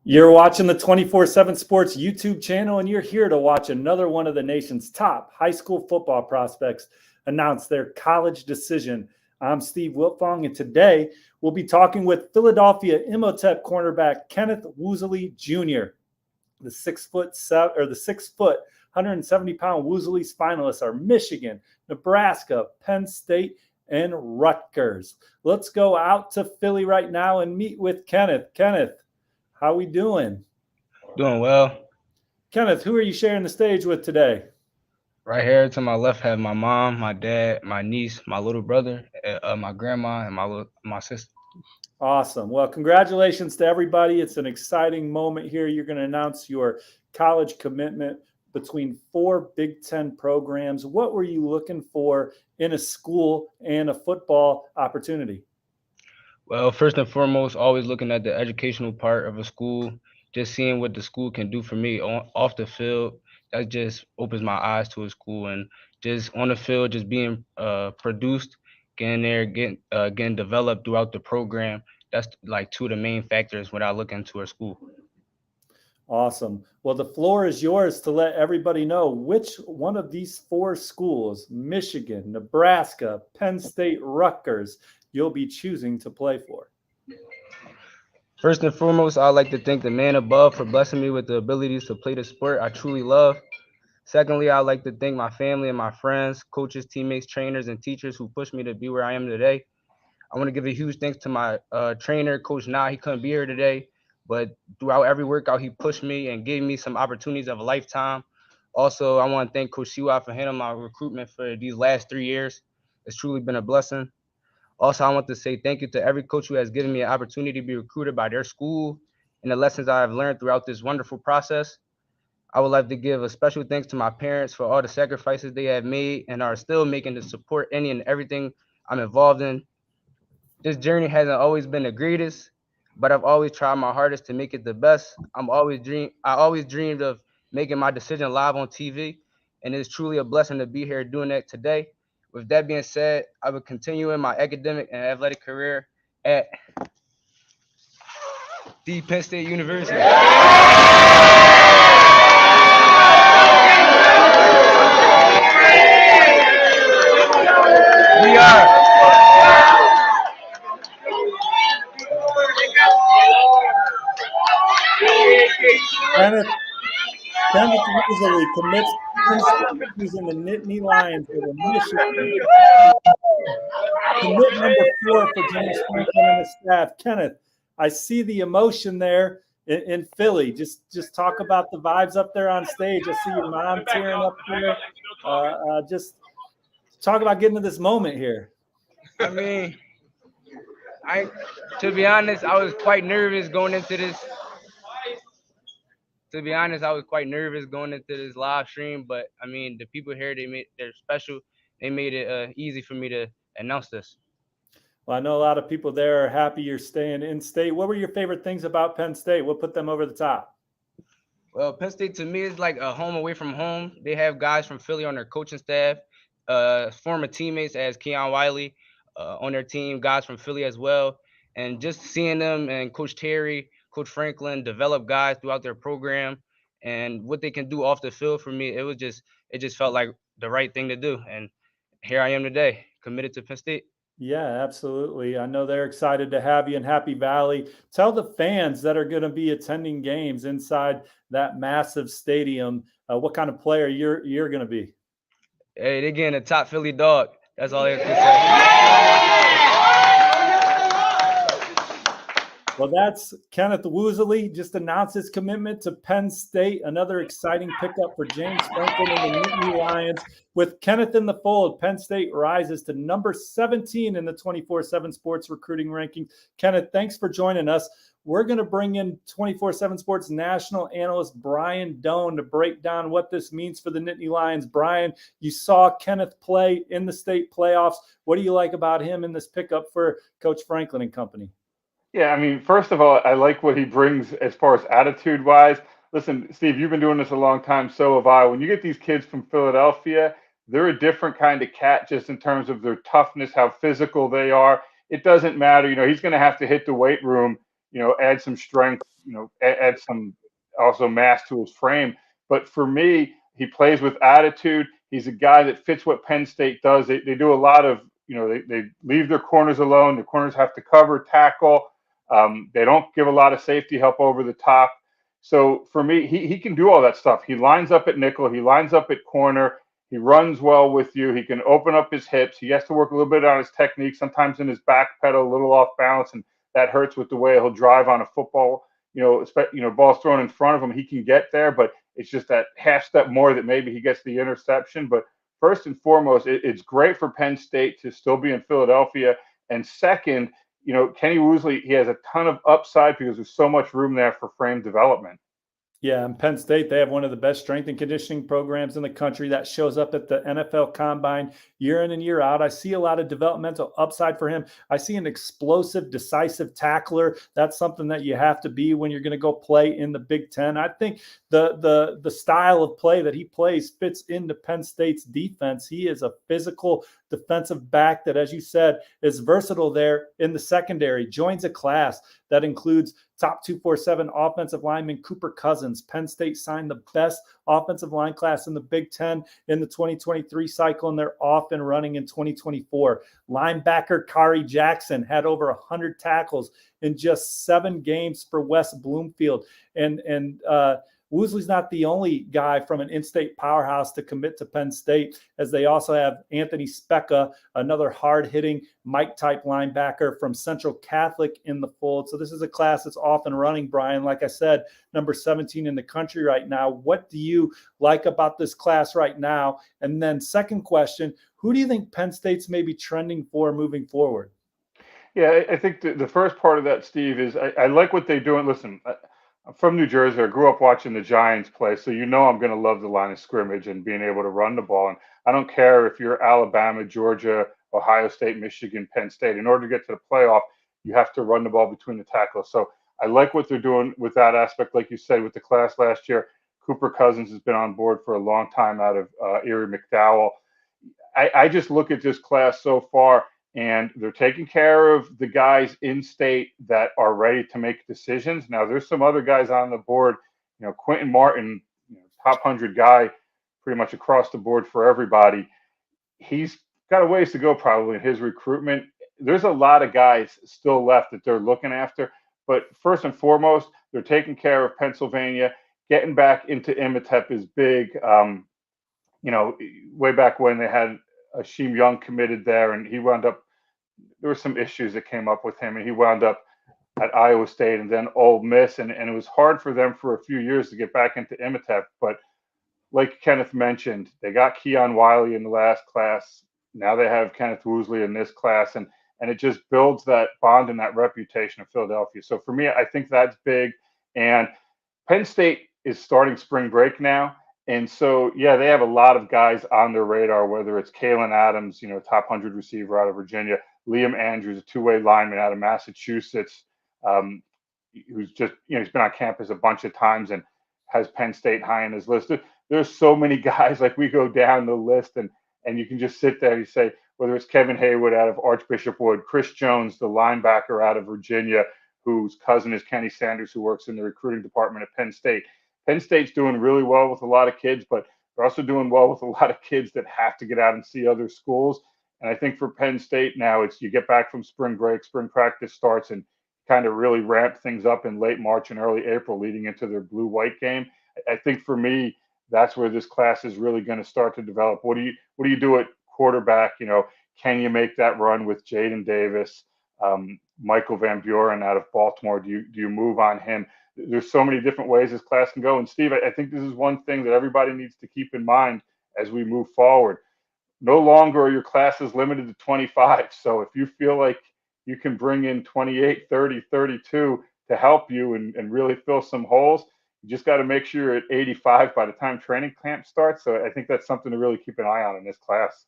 You're watching the 247 Sports YouTube channel, and you're here to watch another one of the nation's top high school football prospects announce their college decision. I'm Steve Wiltfong, and today we'll be talking with Philadelphia Imhotep cornerback Kenneth Woseley Jr. The 170-pound Woseley's finalists are Michigan, Nebraska, Penn State, and Rutgers. Let's go out to Philly right now and meet with Kenneth. Kenneth, how we doing? Doing well. Kenneth, who are you sharing the stage with today? Right here to my left have my mom, my dad, my niece, my little brother, my grandma, and my sister. Awesome. Well, congratulations to everybody. It's an exciting moment here. You're going to announce your college commitment between 4 Big Ten programs. What were you looking for in a school and a football opportunity? Well, first and foremost, always looking at the educational part of a school, just seeing what the school can do for me off the field. That just opens my eyes to a school, and just on the field, just being produced, getting there, getting developed throughout the program. That's like two of the main factors when I look into a school. Awesome. Well, the floor is yours to let everybody know which one of these 4 schools, Michigan, Nebraska, Penn State, Rutgers, you'll be choosing to play for. First and foremost, I'd like to thank the man above for blessing me with the abilities to play the sport I truly love. Secondly, I'd like to thank my family and my friends, coaches, teammates, trainers, and teachers who pushed me to be where I am today. I want to give a huge thanks to my trainer, Coach Na. He couldn't be here today, but throughout every workout, he pushed me and gave me some opportunities of a lifetime. Also, I want to thank Coach Siwa for handling my recruitment for these last 3 years. It's truly been a blessing. Also, I want to say thank you to every coach who has given me an opportunity to be recruited by their school and the lessons I have learned throughout this wonderful process. I would like to give a special thanks to my parents for all the sacrifices they have made and are still making to support any and everything I'm involved in. This journey hasn't always been the greatest, but I've always tried my hardest to make it the best. I always dreamed of making my decision live on TV, and it's truly a blessing to be here doing that today. With that being said, I will continue in my academic and athletic career at the Penn State University. We are. Kenneth Woseley commits using the Nittany Lions with a Michigan. Commit number 4 for James Franklin and his staff. Kenneth, I see the emotion there in Philly. Just talk about the vibes up there on stage. I see your mom tearing up there. Just talk about getting to this moment here. I mean, to be honest, I was quite nervous going into this. To be honest, I was quite nervous going into this live stream, but I mean, the people here, they're special. They made it easy for me to announce this. Well, I know a lot of people there are happy you're staying in state. What were your favorite things about Penn State? What put them over the top? Well, Penn State to me is like a home away from home. They have guys from Philly on their coaching staff, former teammates as Keon Wiley on their team, guys from Philly as well. And just seeing them and Coach Terry, Coach Franklin develop guys throughout their program and what they can do off the field for me, it just felt like the right thing to do. And here I am today, committed to Penn State. Yeah, absolutely. I know they're excited to have you in Happy Valley. Tell the fans that are going to be attending games inside that massive stadium what kind of player you're going to be. Hey, they're getting a top Philly dog. That's all I have to say. Well, that's Kenneth Woseley. Just announced his commitment to Penn State. Another exciting pickup for James Franklin and the Nittany Lions. With Kenneth in the fold, Penn State rises to number 17 in the 247 Sports recruiting ranking. Kenneth, thanks for joining us. We're going to bring in 247 Sports national analyst Brian Doan to break down what this means for the Nittany Lions. Brian, you saw Kenneth play in the state playoffs. What do you like about him in this pickup for Coach Franklin and company? Yeah, I mean, first of all, I like what he brings as far as attitude-wise. Listen, Steve, you've been doing this a long time, so have I. When you get these kids from Philadelphia, they're a different kind of cat just in terms of their toughness, how physical they are. It doesn't matter. He's going to have to hit the weight room, add some strength, add some also mass to his frame. But for me, he plays with attitude. He's a guy that fits what Penn State does. They do a lot of, they leave their corners alone. The corners have to cover, tackle. They don't give a lot of safety help over the top. So for me, he can do all that stuff. He lines up at nickel. He lines up at corner. He runs well with you. He can open up his hips. He has to work a little bit on his technique, sometimes in his back pedal, a little off balance, and that hurts with the way he'll drive on a football. Ball's thrown in front of him. He can get there, but it's just that half step more that maybe he gets the interception. But first and foremost, it's great for Penn State to still be in Philadelphia. And second, Kenny Woseley, he has a ton of upside because there's so much room there for frame development. Yeah, and Penn State, they have one of the best strength and conditioning programs in the country that shows up at the NFL Combine year in and year out. I see a lot of developmental upside for him. I see an explosive, decisive tackler. That's something that you have to be when you're going to go play in the Big Ten. I think the style of play that he plays fits into Penn State's defense. He is a physical defensive back that, as you said, is versatile there in the secondary, joins a class that includes top 247 offensive lineman Cooper Cousins. Penn State signed the best offensive line class in the Big Ten in the 2023 cycle, and they're off and running in 2024. Linebacker Kari Jackson had over 100 tackles in just 7 games for West Bloomfield. And Woseley's not the only guy from an in-state powerhouse to commit to Penn State, as they also have Anthony Specca, another hard-hitting Mike-type linebacker from Central Catholic in the fold. So this is a class that's off and running, Brian. Like I said, number 17 in the country right now. What do you like about this class right now? And then second question, who do you think Penn State's maybe trending for moving forward? Yeah, I think the first part of that, Steve, is I like what they're doing. Listen, I'm from New Jersey. I grew up watching the Giants play, so I'm going to love the line of scrimmage and being able to run the ball. And I don't care if you're Alabama, Georgia, Ohio State, Michigan, Penn State. In order to get to the playoff, you have to run the ball between the tackles. So I like what they're doing with that aspect. Like you said, with the class last year, Cooper Cousins has been on board for a long time out of Erie McDowell. I just look at this class so far, and they're taking care of the guys in state that are ready to make decisions. Now, there's some other guys on the board, Quentin Martin, top 100 guy pretty much across the board for everybody. He's got a ways to go probably in his recruitment. There's a lot of guys still left that they're looking after. But first and foremost, they're taking care of Pennsylvania. Getting back into Imhotep is big. Way back when they had Hasheem Young committed there, and he wound up, there were some issues that came up with him, and he wound up at Iowa State and then Ole Miss, and it was hard for them for a few years to get back into Imhotep. But like Kenneth mentioned, they got Keon Wiley in the last class. Now they have Kenneth Woseley in this class, and it just builds that bond and that reputation of Philadelphia. So for me, I think that's big. And Penn State is starting spring break now. And so, yeah, they have a lot of guys on their radar, whether it's Kalen Adams, top 100 receiver out of Virginia, Liam Andrews, a two-way lineman out of Massachusetts, who's just, he's been on campus a bunch of times and has Penn State high on his list. There's so many guys, like we go down the list and you can just sit there and you say, whether it's Kevin Haywood out of Archbishop Wood, Chris Jones, the linebacker out of Virginia, whose cousin is Kenny Sanders, who works in the recruiting department at Penn State. Penn State's doing really well with a lot of kids, but they're also doing well with a lot of kids that have to get out and see other schools. And I think for Penn State now, it's you get back from spring break, spring practice starts, and kind of really ramp things up in late March and early April leading into their blue-white game. I think for me, that's where this class is really going to start to develop. What do you do at quarterback? Can you make that run with Jaden Davis, Michael Van Buren out of Baltimore? Do you move on him? There's so many different ways this class can go. And Steve, I think this is one thing that everybody needs to keep in mind as we move forward. No longer are your classes limited to 25. So if you feel like you can bring in 28, 30, 32 to help you and really fill some holes, you just got to make sure you're at 85 by the time training camp starts. So I think that's something to really keep an eye on in this class.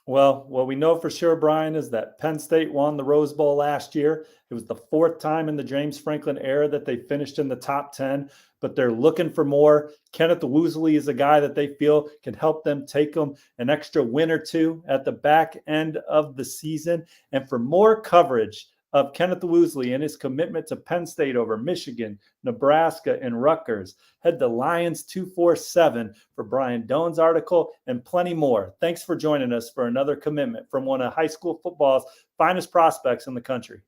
Well, what we know for sure, Brian, is that Penn State won the Rose Bowl last year. It was the 4th time in the James Franklin era that they finished in the top 10, but they're looking for more. Kenneth Woseley is a guy that they feel can help them take them an extra win or two at the back end of the season. And for more coverage of Kenneth Woseley and his commitment to Penn State over Michigan, Nebraska, and Rutgers. Head to Lions 247 for Brian Doan's article and plenty more. Thanks for joining us for another commitment from one of high school football's finest prospects in the country.